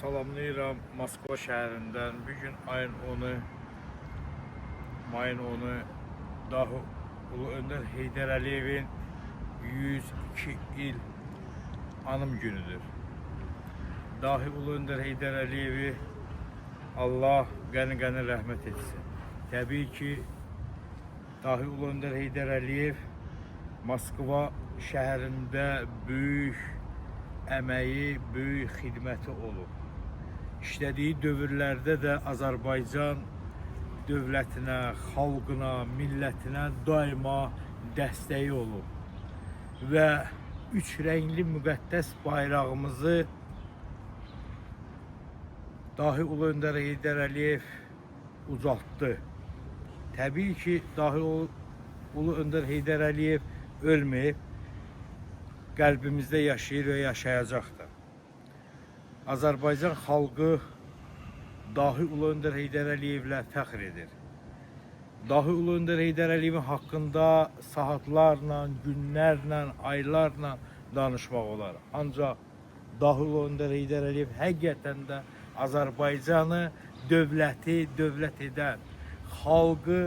Salamlayıram Moskva şəhərindən. Bugün ayın 10'u, mayın 10'u Dahi Ulu Öndər Heydər Əliyevin 102 il anım günüdür. Dahi Ulu Öndər Heydər Əliyevi Allah qəni-qəni rəhmət etsin. Təbii ki, Dahi Ulu Öndər Heydər Əliyev Moskva şəhərində böyük əməyi, böyük xidməti olub. İşlədiyi dövrlərdə də Azərbaycan dövlətinə, xalqına, millətinə daima dəstəyi olub. Və üç rəngli müqəddəs bayrağımızı Dahi Ulu Öndər Heydər Əliyev ucaltdı. Təbii ki, Dahi Ulu Öndər Heydər Əliyev ölməyib, qəlbimizdə yaşayır və yaşayacaqdır. Azərbaycan xalqı Dahi Ulu Öndər Heydər Əliyevlə fəxr edir. Dahi Ulu Öndər Heydər Əliyevin haqqında saatlarla, günlərlə, aylarla danışmaq olar. Ancaq Dahi Ulu Öndər Heydər Əliyev həqiqətən də Azərbaycanı dövləti dövlət edən, xalqı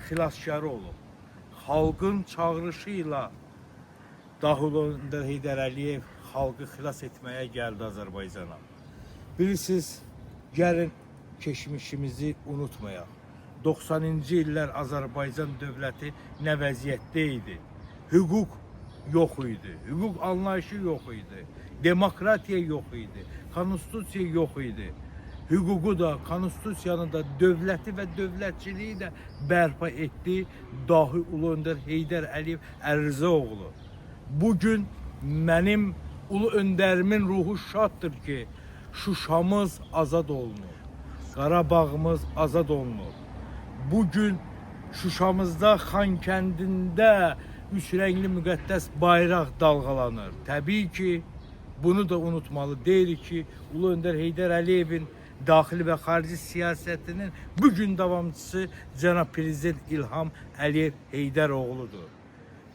xilaskarı olub. Xalqın çağırışı ilə Dahi Ulu Öndər Heydər Əliyev xalqı xilas etməyə gəldi Azərbaycana. Bilirsiniz, gəlin keçmişimizi unutmayaq. 90-cı illər Azərbaycan dövləti nə vəziyyətdə idi? Hüquq yox idi, hüquq anlayışı yox idi, demokratiya yox idi, konstitusiya yox idi. Hüququ da, konstitusiyanı da, dövləti və dövlətçiliyi də bərpa etdi Dahi Ulu Öndər Heydər Əliyev Əlizaoğlu. Bugün mənim Ulu Öndərimin ruhu şaddır ki, Şuşamız azad olunur, Qarabağımız azad olunur. Bugün Şuşamızda, Xankəndində üç rəngli müqəddəs bayraq dalğalanır. Təbii ki, bunu da unutmalı deyirik ki, Ulu Öndər Heydər Əliyevin daxili və xarici siyasətinin bugün davamçısı Cənab Prezident İlham Əliyev Heydəroğludur.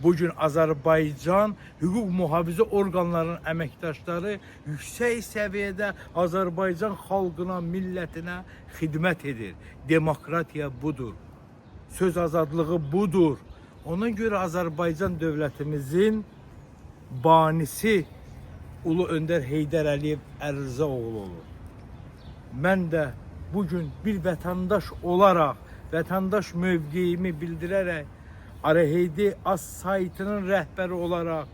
Bugün Azərbaycan hüquq mühafizə orqanlarının əməkdaşları yüksək səviyyədə Azərbaycan xalqına, millətinə xidmət edir. Demokratiya budur. Söz azadlığı budur. Ona görə Azərbaycan dövlətimizin banisi Ulu Öndər Heydər Əliyev Əlizaoğlu olur. Mən də bugün bir vətəndaş olaraq, vətəndaş mövqeyimi bildirərək, Araheydi Az saytının rəhbəri olaraq,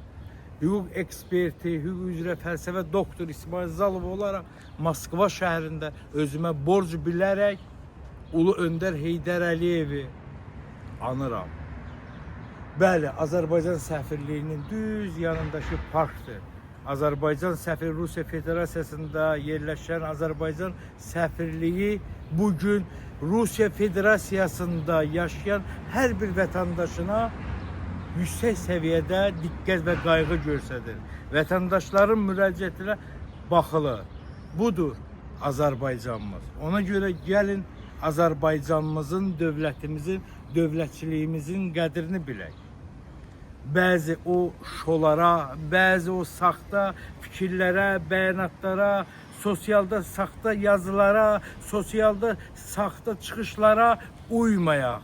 hüquq eksperti, hüquq üzrə fəlsəfə doktor İsmail Zalov olaraq Moskva şəhərində özümə borc bilərək Ulu Öndər Heydər Əliyevi anıram. Bəli, Azərbaycan səfirliyinin düz yanındakı parkdır. Azərbaycan səfiri Rusiya Federasiyasında yerləşən Azərbaycan səfirliyi bugün Rusiya Federasiyasında yaşayan hər bir vətəndaşına yüksək səviyyədə diqqət və qayğı göstərir. Vətəndaşların müraciətinə baxılır. Budur Azərbaycanımız. Ona görə gəlin Azərbaycanımızın, dövlətimizin, dövlətçiliyimizin qədrini bilək. Bəzi o şolara, bəzi o saxta fikirlərə, bəyanatlara, sosialda saxta yazılara, sosialda saxta çıxışlara uymayaq.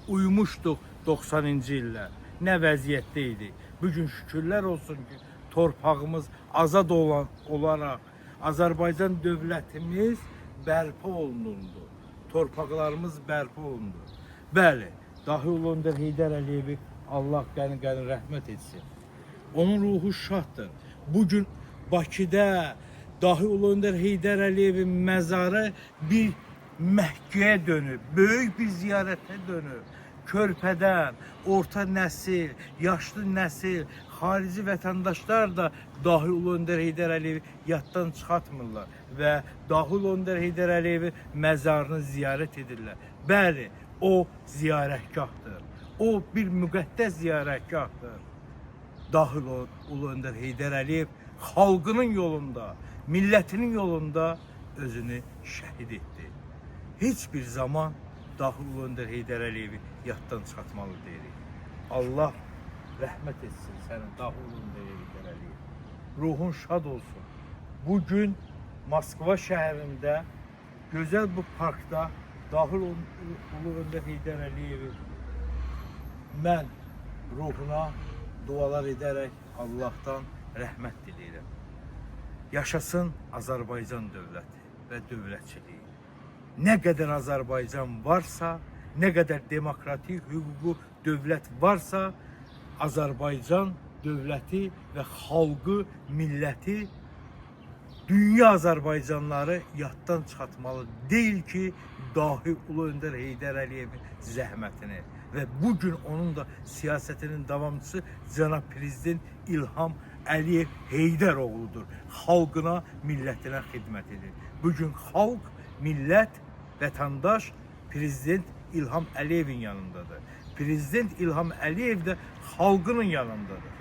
Uymuşduq 90-cı illər. Nə vəziyyətdə idi? Bugün şükürlər olsun ki, torpağımız azad olaraq Azərbaycan dövlətimiz bərpa olundu. Torpaqlarımız bərpa olundu. Bəli, Dahi Ulu Öndər Heydər Əliyevi Allah qəni-qəni rəhmət etsin. Onun ruhu şaddır. Bugün Bakıda Dahi Ulu Öndər Heydər Əliyevin məzarı bir məhkəyə dönüb, böyük bir ziyarətə dönüb. Körpədən, orta nəsil, yaşlı nəsil, xarici vətəndaşlar da Dahi Ulu Öndər Heydər Əliyevi yaddan çıxartmırlar və Dahi Ulu Öndər Heydər Əliyevi məzarını ziyarət edirlər. Bəli, o ziyarətgahdır. O bir müqəddəs ziyarətgahdır. Dahi Ulu Öndər Heydər Əliyev xalqının yolunda, millətinin yolunda özünü şəhid etdi. Heç bir zaman Dahi Ulu Öndər Heydər Əliyevi yaddan çıxartmalı deyirik. Allah rəhmət etsin sənin Dahi Ulu Öndər Heydər Əliyev. Ruhun şad olsun. Bugün Moskva şəhərində gözəl bu parkda dahil Ulu Öndər Heydər Əliyevin mən ruhuna dualar edərək Allah'tan rəhmət diləyirəm. Yaşasın Azərbaycan dövləti və dövlətçiliyi. Nə qədər Azərbaycan varsa, nə qədər demokratik hüququ dövlət varsa, Azərbaycan dövləti və xalqı, milləti, dünya Azərbaycanları yaddan çıxartmalı deyil ki, dahi Ulu Öndər Heydər Əliyevin zəhmətini və bugün onun da siyasətinin davamçısı Cənab Prezident İlham Əliyev Heydəroğludur. Xalqına, millətinə xidmət edir. Bugün xalq, millət, vətəndaş Prezident İlham Əliyevin yanındadır. Prezident İlham Əliyev də xalqının yanındadır.